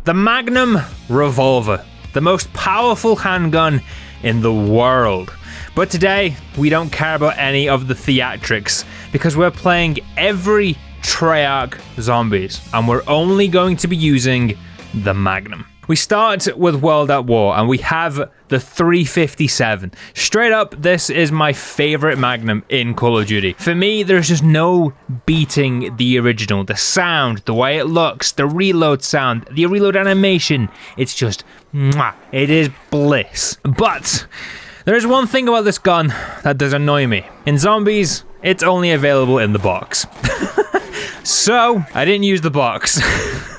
The Magnum revolver, the most powerful handgun in the world. But today, we don't care about any of the theatrics because we're playing every Treyarch zombies and we're only going to be using the Magnum. We start with World at War and we have the 357. Straight up, this is my favorite Magnum in Call of Duty. For me, there's just no beating the original. The sound, the way it looks, the reload sound, the reload animation, it's just, mwah, it is bliss. But there's one thing about this gun that does annoy me. In zombies, it's only available in the box. So, I didn't use the box.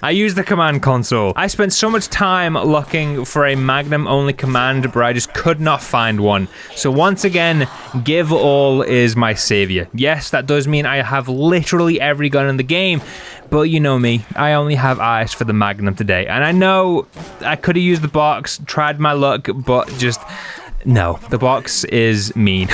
I used the command console. I spent so much time looking for a Magnum only command, but I just could not find one. So once again, Give All is my savior. Yes, that does mean I have literally every gun in the game, but you know me, I only have eyes for the Magnum today. And I know I could have used the box, tried my luck, but just... no, the box is mean.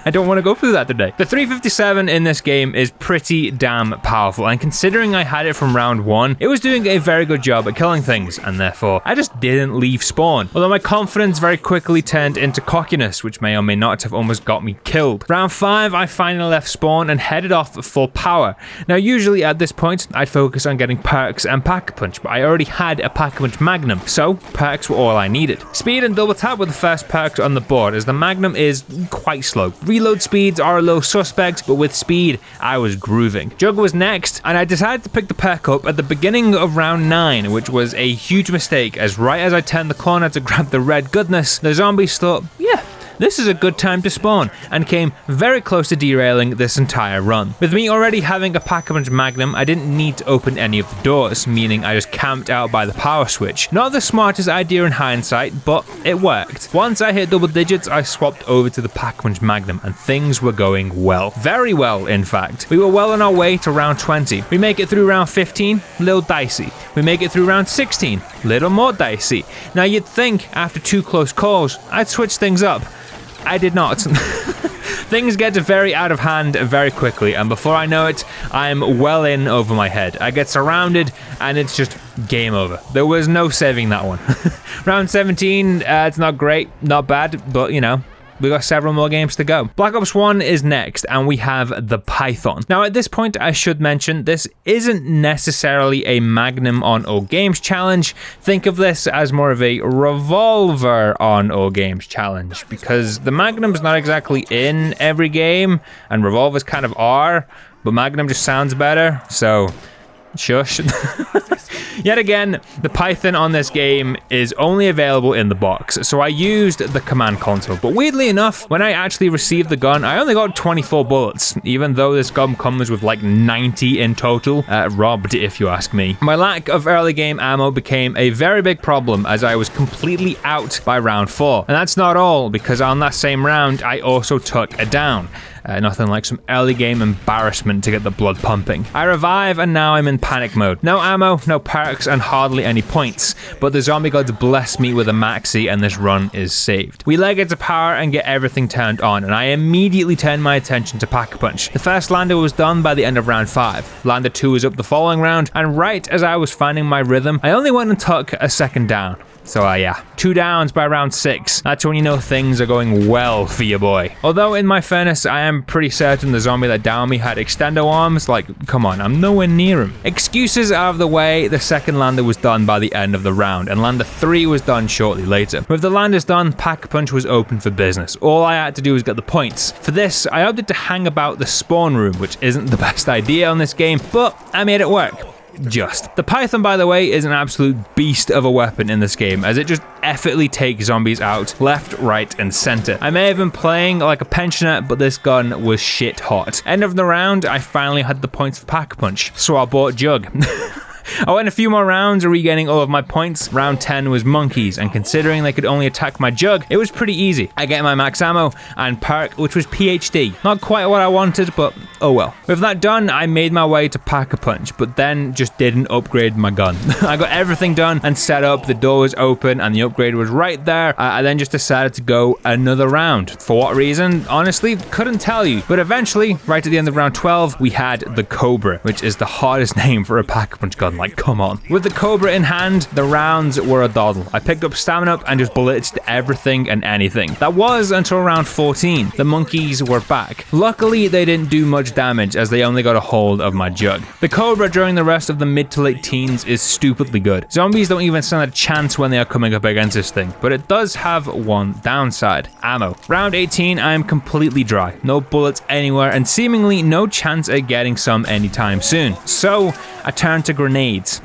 I don't want to go through that today. The 357 in this game is pretty damn powerful, and considering I had it from round 1, it was doing a very good job at killing things, and therefore I just didn't leave spawn. Although my confidence very quickly turned into cockiness, which may or may not have almost got me killed. Round 5, I finally left spawn and headed off full power. Now usually at this point, I'd focus on getting perks and pack-a-punch, but I already had a pack-a-punch Magnum, so perks were all I needed. Speed and double tap were the first perks on the board, as the Magnum is quite slow. Reload speeds are a little suspect, but with speed, I was grooving. Jug was next, and I decided to pick the perk up at the beginning of round 9, which was a huge mistake, as right as I turned the corner to grab the red goodness, the zombies thought, yeah, this is a good time to spawn, and came very close to derailing this entire run. With me already having a pack-a-punch Magnum, I didn't need to open any of the doors, meaning I just camped out by the power switch. Not the smartest idea in hindsight, but it worked. Once I hit double digits, I swapped over to the pack-a-punch Magnum, and things were going well. Very well, in fact. We were well on our way to round 20. We make it through round 15, little dicey. We make it through round 16, little more dicey. Now you'd think, after 2 close calls, I'd switch things up. I did not. Things get very out of hand very quickly, and before I know it, I'm well in over my head. I get surrounded, and it's just game over. There was no saving that one. Round 17, it's not great, not bad, but you know, we got several more games to go. Black Ops 1 is next, and we have the Python. Now, at this point, I should mention, this isn't necessarily a Magnum on all games challenge. Think of this as more of a revolver on all games challenge, because the Magnum's not exactly in every game, and revolvers kind of are, but Magnum just sounds better, so shush. Yet again, the Python on this game is only available in the box, so I used the command console. But weirdly enough, when I actually received the gun, I only got 24 bullets, even though this gun comes with like 90 in total. Robbed, if you ask me. My lack of early game ammo became a very big problem as I was completely out by round 4. And that's not all, because on that same round, I also took a down. Nothing like some early game embarrassment to get the blood pumping. I revive and now I'm in panic mode. No ammo, no perks, and hardly any points. But the zombie gods bless me with a maxi and this run is saved. We leg into power and get everything turned on, and I immediately turn my attention to pack-a-punch. The first lander was done by the end of round 5. Lander 2 was up the following round, and right as I was finding my rhythm, I only went and took a second down. So yeah, 2 downs by round 6. That's when you know things are going well for your boy. Although in my fairness, I am pretty certain the zombie that downed me had extendo arms. Like, come on, I'm nowhere near him. Excuses out of the way, the second lander was done by the end of the round, and lander 3 was done shortly later. With the landers done, pack-a-punch was open for business. All I had to do was get the points. For this, I opted to hang about the spawn room, which isn't the best idea on this game, but I made it work. Just. The Python, by the way, is an absolute beast of a weapon in this game, as it just effortlessly takes zombies out left, right, and center. I may have been playing like a pensioner, but this gun was shit hot. End of the round, I finally had the points for pack-a-punch, so I bought Jug. I went a few more rounds, regaining all of my points. Round 10 was monkeys, and considering they could only attack my Jug, it was pretty easy. I get my max ammo and perk, which was PhD. Not quite what I wanted, but oh well. With that done, I made my way to pack-a-punch, but then just didn't upgrade my gun. I got everything done and set up, the door was open, and the upgrade was right there. I then just decided to go another round. For what reason? Honestly, couldn't tell you. But eventually, right at the end of round 12, we had the Cobra, which is the hardest name for a pack-a-punch gun gun, like come on. With the Cobra in hand, the rounds were a doddle. I picked up stamina up and just blitzed everything and anything. That was until round 14. The monkeys were back. Luckily, they didn't do much damage as they only got a hold of my jug. The Cobra during the rest of the mid to late teens is stupidly good. Zombies don't even stand a chance when they are coming up against this thing, but it does have one downside: ammo. Round 18, I am completely dry. No bullets anywhere and seemingly no chance at getting some anytime soon. So I turned to grenades.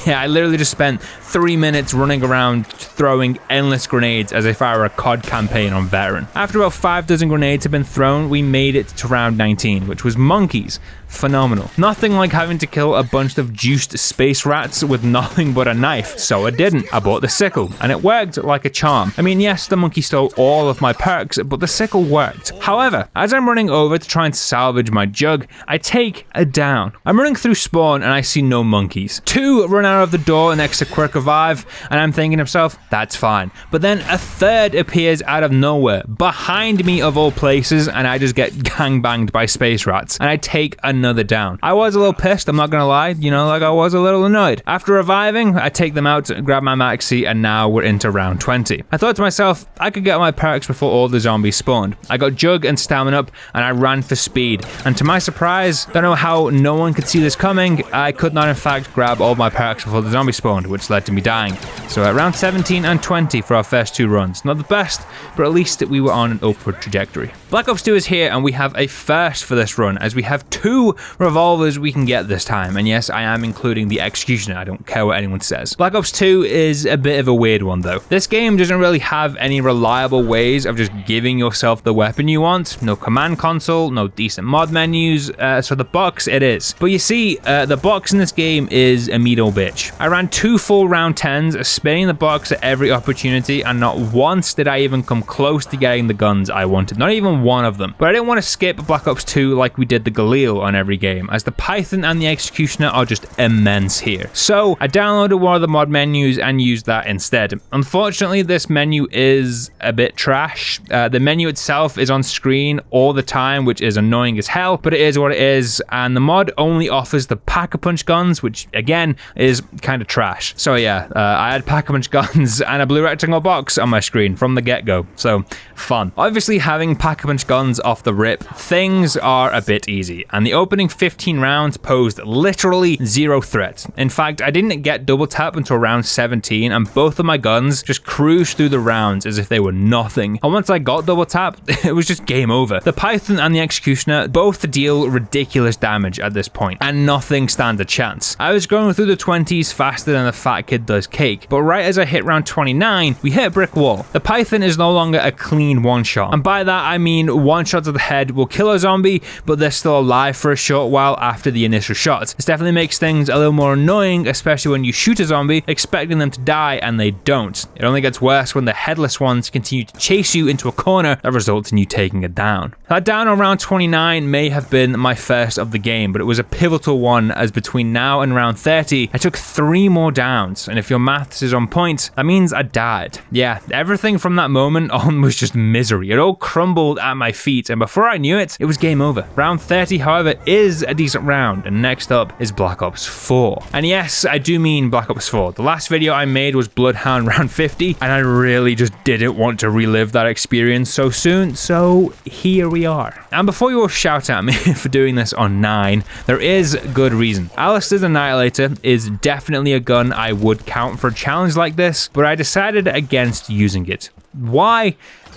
Yeah, I literally just spent 3 minutes running around throwing endless grenades as if I were a COD campaign on veteran. After about 5 dozen grenades had been thrown, we made it to round 19, which was monkeys. Phenomenal. Nothing like having to kill a bunch of juiced space rats with nothing but a knife, so I didn't. I bought the sickle, and it worked like a charm. I mean, yes, the monkey stole all of my perks, but the sickle worked. However, as I'm running over to try and salvage my jug, I take a down. I'm running through spawn, and I see no monkeys. 2 run out of the door next to Quick Revive, and I'm thinking to myself, that's fine. But then a 3rd appears out of nowhere, behind me of all places, and I just get gangbanged by space rats, and I take another down. I was a little pissed, I'm not gonna lie, you know, like I was a little annoyed. After reviving, I take them out, grab my maxi, and now we're into round 20. I thought to myself, I could get my perks before all the zombies spawned. I got jug and stamina up, and I ran for speed. And to my surprise, don't know how no one could see this coming, I could not in fact grab all my perks before the zombie spawned, which led to me dying. So at round 17 and 20 for our first 2 runs. Not the best, but at least we were on an upward trajectory. Black Ops 2 is here, and we have a first for this run, as we have 2 revolvers we can get this time. And yes, I am including the Executioner, I don't care what anyone says. Black Ops 2 is a bit of a weird one though. This game doesn't really have any reliable ways of just giving yourself the weapon you want. No command console, no decent mod menus, so the box it is. But you see, the box in this game is a meat old bitch. I ran 2 full round 10s, spinning the box at every opportunity, and not once did I even come close to getting the guns I wanted. Not even one of them. But I didn't want to skip Black Ops 2 like we did the Galil on every game, as the Python and the Executioner are just immense here. So I downloaded one of the mod menus and used that instead. Unfortunately, this menu is a bit trash. The menu itself is on screen all the time, which is annoying as hell, but it is what it is, and the mod only offers the Pack-a-Punch guns, which again is kind of trash. So yeah, I had Pack-a-Punch guns and a blue rectangle box on my screen from the get-go, so fun. Obviously, having Pack-a-Punch guns off the rip, things are a bit easy, and the opening 15 rounds posed literally 0 threat. In fact, I didn't get double tap until round 17, and both of my guns just cruised through the rounds as if they were nothing. And once I got double tap, it was just game over. The Python and the Executioner both deal ridiculous damage at this point, and nothing stands a chance. I was going through the 20s faster than a fat kid does cake, but right as I hit round 29, we hit a brick wall. The Python is no longer a clean one-shot, and by that I mean one shot to the head will kill a zombie, but they're still alive for a short while after the initial shot. This definitely makes things a little more annoying, especially when you shoot a zombie expecting them to die and they don't. It only gets worse when the headless ones continue to chase you into a corner that results in you taking it down. That down on round 29 may have been my first of the game, but it was a pivotal one, as between now and round 30 I took 3 more downs, and if your maths is on point, that means I died. Yeah, everything from that moment on was just misery. It all crumbled at my feet, and before I knew it, it was game over. Round 30, however, is a decent round, and next up is Black Ops 4. And yes, I do mean Black Ops 4. The last video I made was Bloodhound round 50, and I really just didn't want to relive that experience so soon, so here we are. And before you all shout at me for doing this on 9, there is good reason. Alistair's Annihilator is definitely a gun I would count for a challenge like this, but I decided against using it. Why?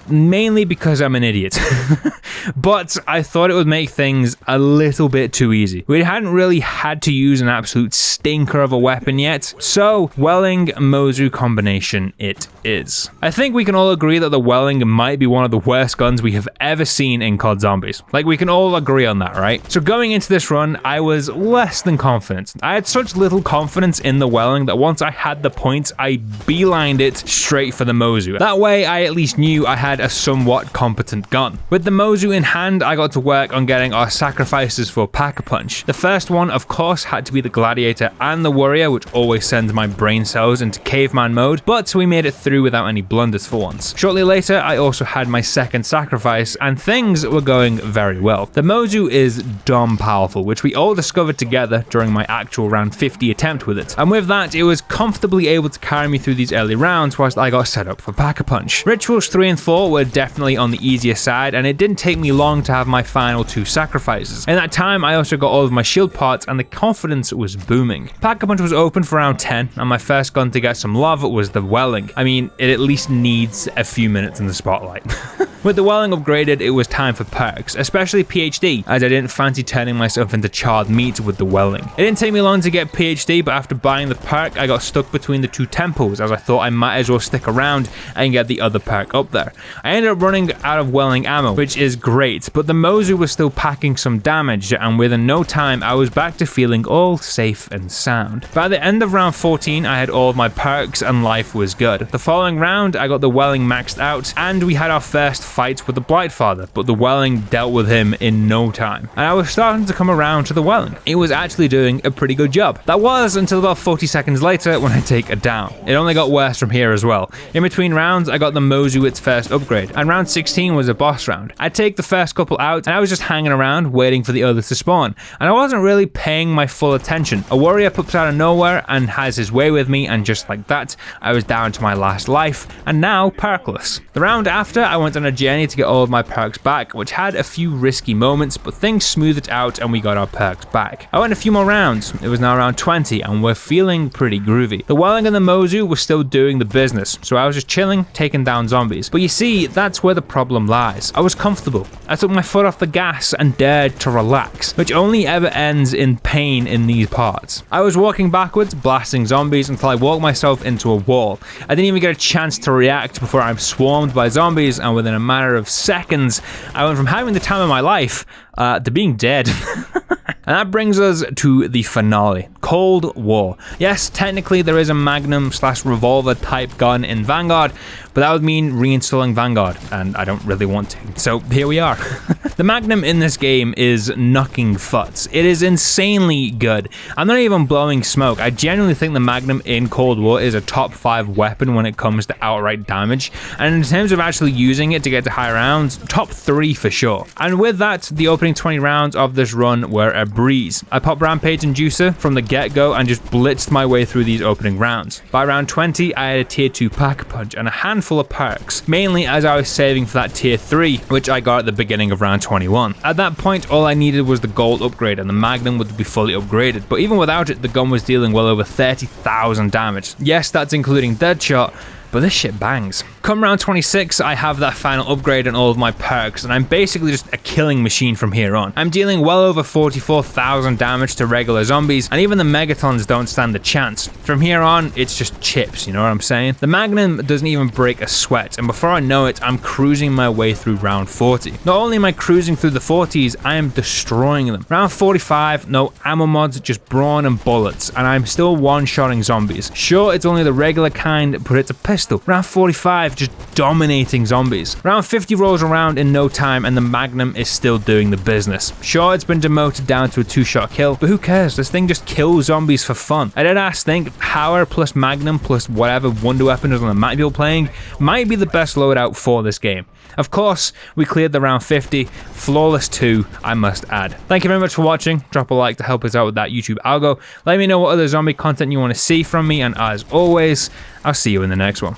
Mainly because I'm an idiot. But I thought it would make things a little bit too easy. We hadn't really had to use an absolute stinker of a weapon yet, so Welling-Mozu combination it is. I think we can all agree that the Welling might be one of the worst guns we have ever seen in COD Zombies. Like, we can all agree on that, right? So going into this run, I was less than confident. I had such little confidence in the Welling that once I had the points, I beelined it straight for the Mozu. That way, I at least knew I had had a somewhat competent gun. With the Mozu in hand, I got to work on getting our sacrifices for Pack-a-Punch. The first one, of course, had to be the Gladiator and the Warrior, which always sends my brain cells into caveman mode, but we made it through without any blunders for once. Shortly later, I also had my second sacrifice, and things were going very well. The Mozu is dumb powerful, which we all discovered together during my actual round 50 attempt with it, and with that, it was comfortably able to carry me through these early rounds whilst I got set up for Pack-a-Punch. Rituals 3 and 4 were definitely on the easier side, and it didn't take me long to have my final 2 sacrifices. In that time, I also got all of my shield parts, and the confidence was booming. Pack-a-Punch was open for round 10, and my first gun to get some love was the Welling. I mean, it at least needs a few minutes in the spotlight. With the Welling upgraded, it was time for perks, especially PhD, as I didn't fancy turning myself into charred meat with the Welling. It didn't take me long to get PhD, but after buying the perk, I got stuck between the 2 temples, as I thought I might as well stick around and get the other perk up there. I ended up running out of Welling ammo, which is great, but the Mozu was still packing some damage, and within no time, I was back to feeling all safe and sound. By the end of round 14, I had all of my perks and life was good. The following round, I got the Welling maxed out, and we had our first fight with the Blightfather, but the Welling dealt with him in no time, and I was starting to come around to the Welling. It was actually doing a pretty good job. That was until about 40 seconds later when I take it down. It only got worse from here as well. In between rounds, I got the Mozu its first upgrade, and round 16 was a boss round. I'd take the first couple out, and I was just hanging around waiting for the others to spawn, and I wasn't really paying my full attention. A warrior pops out of nowhere and has his way with me, and just like that, I was down to my last life, and now perkless. The round after, I went on a journey to get all of my perks back, which had a few risky moments, but things smoothed out and we got our perks back. I went a few more rounds. It was now around 20 and we're feeling pretty groovy. The Welling and the Mozu were still doing the business, so I was just chilling, taking down zombies. But you see, that's where the problem lies. I was comfortable. I took my foot off the gas and dared to relax, which only ever ends in pain in these parts. I was walking backwards, blasting zombies until I walked myself into a wall. I didn't even get a chance to react before I'm swarmed by zombies, and within a matter of seconds, I went from having the time of my life to being dead. And that brings us to the finale, Cold War. Yes, technically there is a Magnum / revolver type gun in Vanguard, but that would mean reinstalling Vanguard, and I don't really want to. So here we are. The Magnum in this game is knocking futs. It is insanely good. I'm not even blowing smoke. I genuinely think the Magnum in Cold War is a top 5 weapon when it comes to outright damage, and in terms of actually using it to get to high rounds, top 3 for sure. And with that, the opening 20 rounds of this run were a breeze. I popped Rampage and Juicer from the get-go and just blitzed my way through these opening rounds. By round 20, I had a tier 2 Pack-a-Punch and a handful of perks, mainly as I was saving for that tier 3, which I got at the beginning of round 21. At that point, all I needed was the gold upgrade and the Magnum would be fully upgraded, but even without it, the gun was dealing well over 30,000 damage. Yes, that's including Deadshot, but this shit bangs. Come round 26, I have that final upgrade on all of my perks, and I'm basically just a killing machine from here on. I'm dealing well over 44,000 damage to regular zombies, and even the Megatons don't stand a chance. From here on, it's just chips, you know what I'm saying? The Magnum doesn't even break a sweat, and before I know it, I'm cruising my way through round 40. Not only am I cruising through the 40s, I am destroying them. Round 45, no ammo mods, just brawn and bullets, and I'm still one-shotting zombies. Sure, it's only the regular kind, but it's a pistol. Round 45, just dominating zombies. Round 50 rolls around in no time and the Magnum is still doing the business. Sure, it's been demoted down to a 2-shot kill, but who cares? This thing just kills zombies for fun. I did ask think Power plus Magnum plus whatever wonder weapon is on the map you're playing might be the best loadout for this game. Of course, we cleared the round 50, flawless 2, I must add. Thank you very much for watching. Drop a like to help us out with that YouTube algo. Let me know what other zombie content you want to see from me, and as always, I'll see you in the next one.